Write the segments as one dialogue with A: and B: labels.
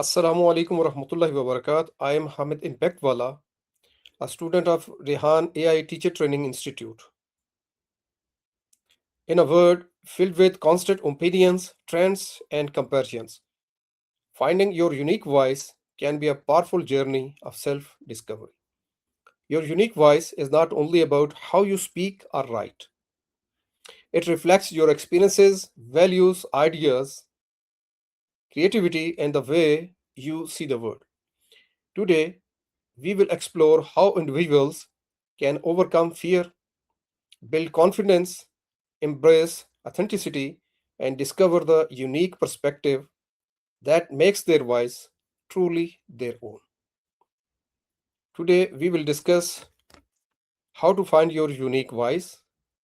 A: Assalamu alaikum wa rahmatullahi wa barakatuh. I am Hamid Impactwala, a student of Rehan AI Teacher Training Institute. In a world filled with constant opinions, trends, and comparisons, finding your unique voice can be a powerful journey of self discovery. Your unique voice is not only about how you speak or write, it reflects your experiences, values, ideas, creativity, and the way you see the world. Today, we will explore how individuals can overcome fear, build confidence, embrace authenticity, and discover the unique perspective that makes their voice truly their own. Today, we will discuss how to find your unique voice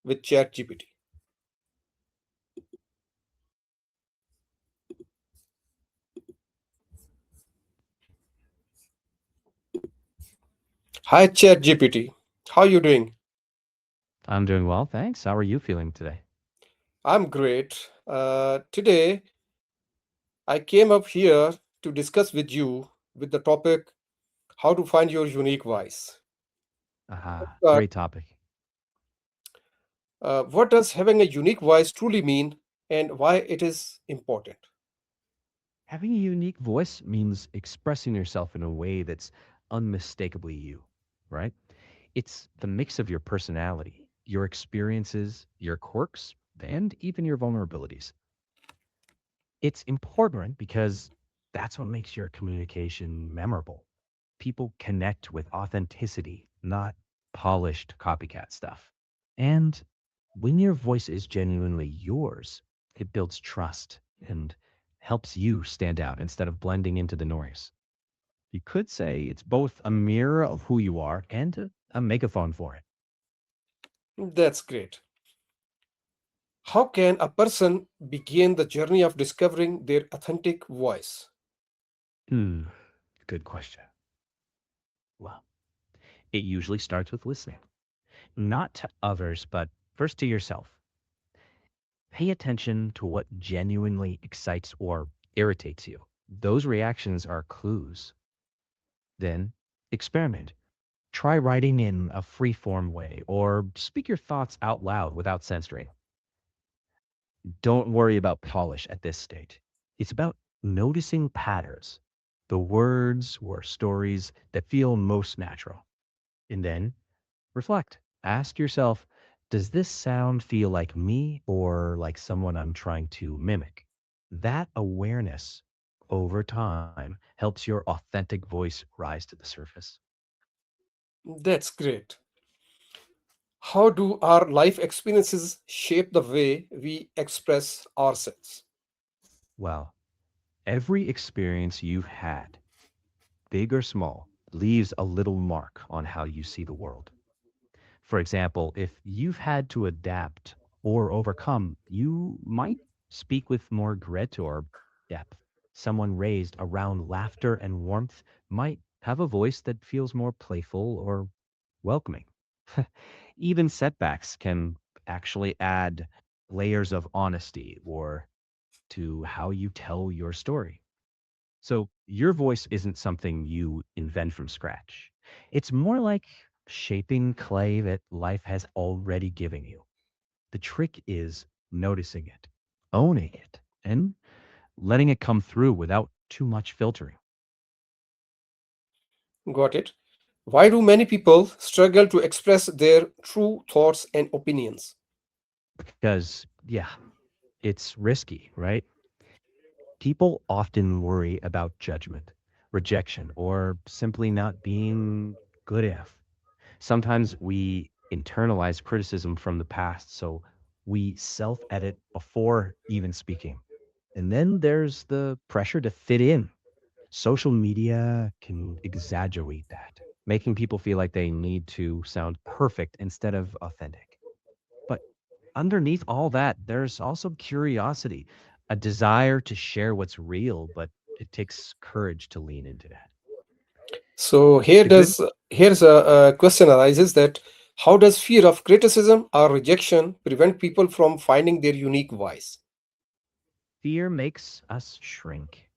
A: with ChatGPT. Hi, ChatGPT. How are you doing?
B: I'm doing well, thanks. How are you feeling today?
A: I'm great. Today, I came up here to discuss with you with the topic how to find your unique voice.
B: Aha,
A: Uh,
B: great topic.
A: what does having a unique voice truly mean and why it is important?
B: Having a unique voice means expressing yourself in a way that's unmistakably you, right? It's the mix of your personality, your experiences, your quirks, and even your vulnerabilities. It's important because that's what makes your communication memorable. People connect with authenticity, not polished copycat stuff. And when your voice is genuinely yours, it builds trust and helps you stand out instead of blending into the noise. You could say it's both a mirror of who you are and a megaphone for it.
A: That's great. How can a person begin the journey of discovering their authentic voice?
B: Hmm, good question. Well, it usually starts with listening, not to others, but first to yourself. Pay attention to what genuinely excites or irritates you. Those reactions are clues. Then experiment. Try writing in a free form way or speak your thoughts out loud without censoring. Don't worry about polish at this stage. It's about noticing patterns, the words or stories that feel most natural. And then reflect. Ask yourself, does this sound feel like me or like someone I'm trying to mimic? That awareness over time helps your authentic voice rise to the surface.
A: That's great. How do our life experiences shape the way we express ourselves?
B: Well, every experience you've had, big or small, leaves a little mark on how you see the world. For example, if you've had to adapt or overcome, you might speak with more grit or depth. Someone raised around laughter and warmth might have a voice that feels more playful or welcoming. Even setbacks can actually add layers of honesty or to how you tell your story. So your voice isn't something you invent from scratch. It's more like shaping clay that life has already given you. The trick is noticing it, owning it, and letting it come through without too much filtering.
A: Got it. Why do many people struggle to express their true thoughts and opinions?
B: Because, yeah, it's risky, right? People often worry about judgment, rejection, or simply not being good enough. Sometimes we internalize criticism from the past, so we self edit before even speaking. And then there's the pressure to fit in. Social media can exaggerate that, making people feel like they need to sound perfect instead of authentic. But underneath all that, there's also curiosity, a desire to share what's real, but it takes courage to lean into that.
A: So
B: The good
A: here's a question arises that how does fear of criticism or rejection prevent people from finding their unique voice?
B: fear makes us shrink.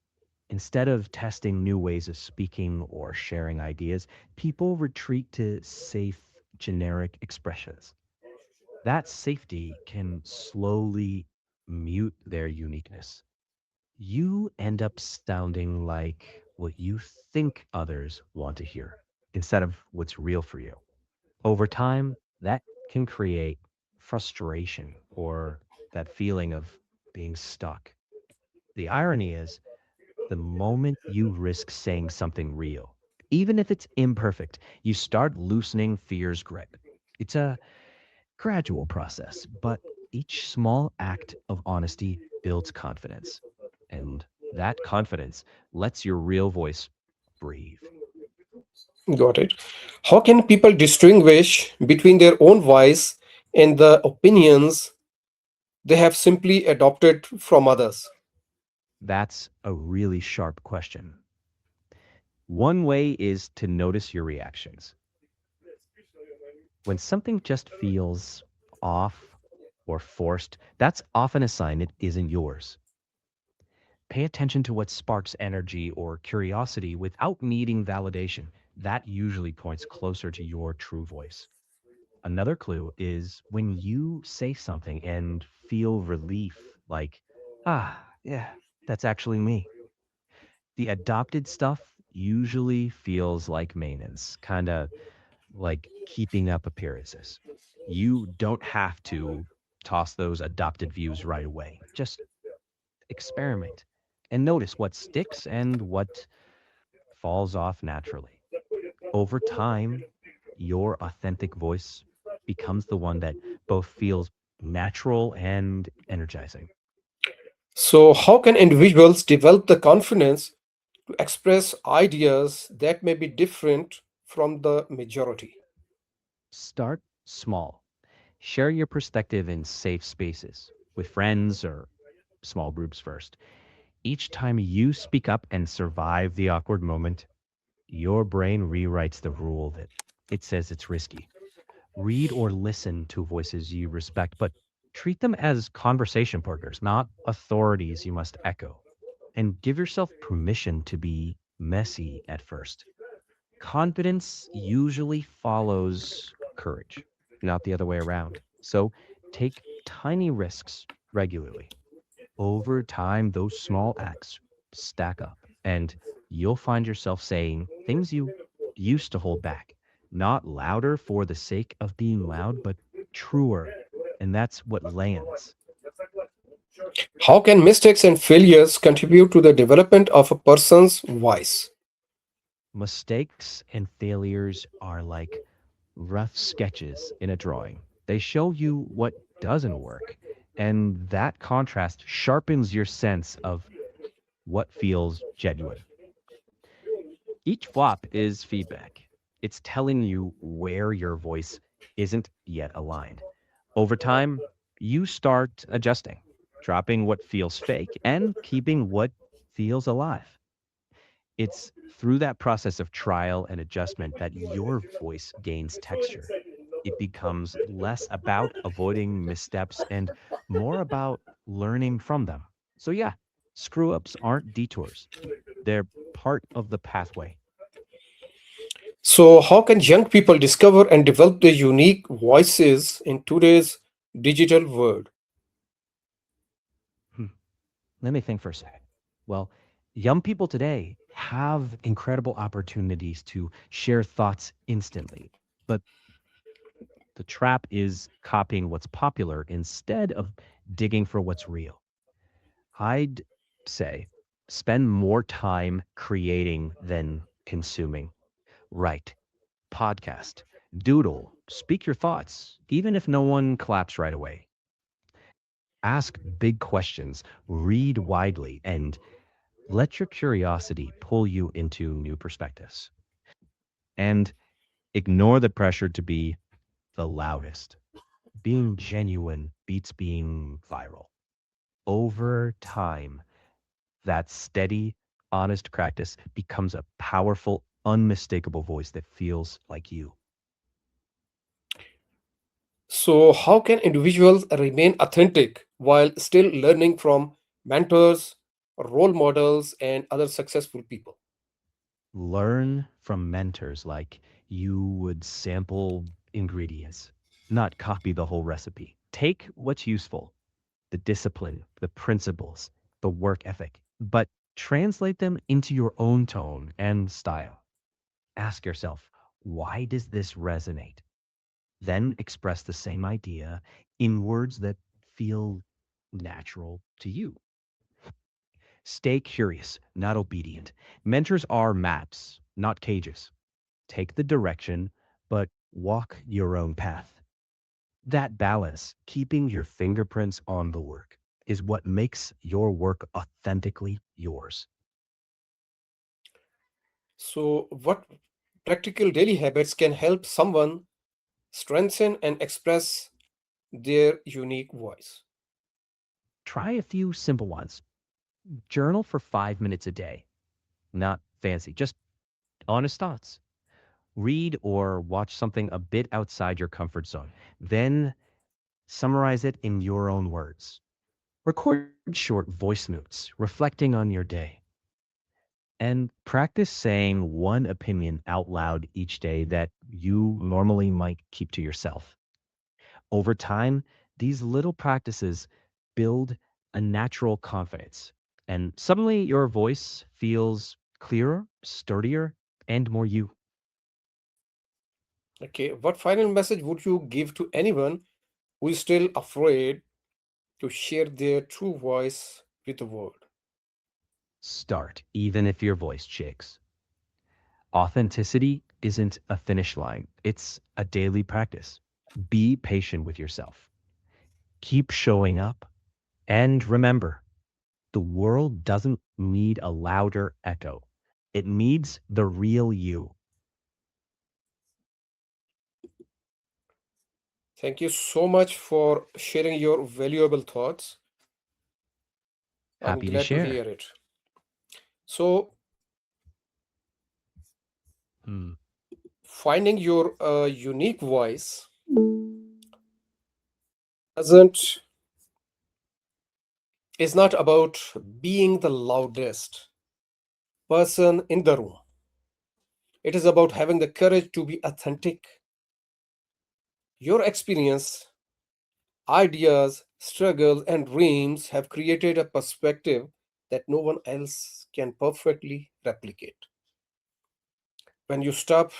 B: Instead of testing new ways of speaking or sharing ideas, people retreat to safe, generic expressions. That safety can slowly mute their uniqueness. You end up sounding like what you think others want to hear instead of what's real for you. Over time, that can create frustration or that feeling of being stuck. The irony is, the moment you risk saying something real, even if it's imperfect, you start loosening fear's grip. It's a gradual process, but each small act of honesty builds confidence. And that confidence lets your real voice breathe.
A: Got it. How can people distinguish between their own voice and the opinions they have simply adopted from others?
B: That's a really sharp question. One way is to notice your reactions. When something just feels off or forced, that's often a sign it isn't yours. Pay attention to what sparks energy or curiosity without needing validation. That usually points closer to your true voice. Another clue is when you say something and feel relief, like, yeah, that's actually me. The adopted stuff usually feels like maintenance, kind of like keeping up appearances. You don't have to toss those adopted views right away. Just experiment and notice what sticks and what falls off naturally. Over time, your authentic voice becomes the one that both feels natural and energizing.
A: So, how can individuals develop the confidence to express ideas that may be different from the majority?
B: Start small. Share your perspective in safe spaces with friends or small groups first. Each time you speak up and survive the awkward moment, your brain rewrites the rule that it says it's risky. Read or listen to voices you respect, but treat them as conversation partners, not authorities you must echo. And give yourself permission to be messy at first. Confidence usually follows courage, not the other way around. So take tiny risks regularly. Over time, those small acts stack up, and you'll find yourself saying things you used to hold back, not louder for the sake of being loud, but truer. And that's what lands.
A: How can mistakes and failures contribute to the development of a person's voice?
B: Mistakes and failures are like rough sketches in a drawing. They show you what doesn't work, and that contrast sharpens your sense of what feels genuine. Each flop is feedback. It's telling you where your voice isn't yet aligned. Over time, you start adjusting, dropping what feels fake and keeping what feels alive. It's through that process of trial and adjustment that your voice gains texture. It becomes less about avoiding missteps and more about learning from them. So, yeah, screw ups aren't detours, they're part of the pathway.
A: So, how can young people discover and develop their unique voices in today's digital world?
B: Hmm. Let me think for a second. Well, young people today have incredible opportunities to share thoughts instantly, but the trap is copying what's popular instead of digging for what's real. I'd say spend more time creating than consuming. Write, podcast, doodle, speak your thoughts, even if no one claps right away. Ask big questions, read widely, and let your curiosity pull you into new perspectives. And ignore the pressure to be the loudest. Being genuine beats being viral. Over time, that steady, honest practice becomes a powerful, unmistakable voice that feels like you.
A: So, how can individuals remain authentic while still learning from mentors role models, and other successful people.
B: Learn from mentors like you would sample ingredients, not copy the whole recipe. Take what's useful, the discipline, the principles, the work ethic, but translate them into your own tone and style. Ask yourself, why does this resonate? Then express the same idea in words that feel natural to you. Stay curious, not obedient. Mentors are maps, not cages. Take the direction, but walk your own path. That balance, keeping your fingerprints on the work, is what makes your work authentically yours.
A: So, what practical daily habits can help someone strengthen and express their unique voice?
B: Try a few simple ones. Journal for 5 minutes a day. Not fancy, just honest thoughts. Read or watch something a bit outside your comfort zone. Then summarize it in your own words. Record short voice notes reflecting on your day. And practice saying one opinion out loud each day that you normally might keep to yourself. Over time, these little practices build a natural confidence. And suddenly your voice feels clearer, sturdier, and more you.
A: Okay, what final message would you give to anyone who is still afraid to share their true voice with the world?
B: Start, even if your voice shakes. Authenticity isn't a finish line, it's a daily practice. Be patient with yourself. Keep showing up. And remember, the world doesn't need a louder echo, it needs the real you.
A: Thank you so much for sharing your valuable thoughts. I'm
B: Happy to
A: glad to
B: share.
A: hear it. So,
B: Hmm.
A: finding your unique voice doesn't is not about being the loudest person in the room. It is about having the courage to be authentic. Your experience, ideas, struggles, and dreams have created a perspective that no one else can perfectly replicate. When you stop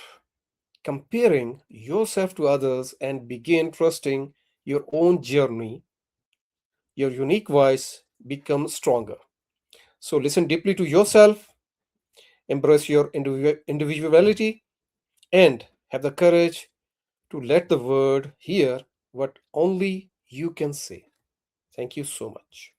A: comparing yourself to others and begin trusting your own journey, your unique voice becomes stronger. So listen deeply to yourself, embrace your individuality, and have the courage to let the world hear what only you can say. Thank you so much.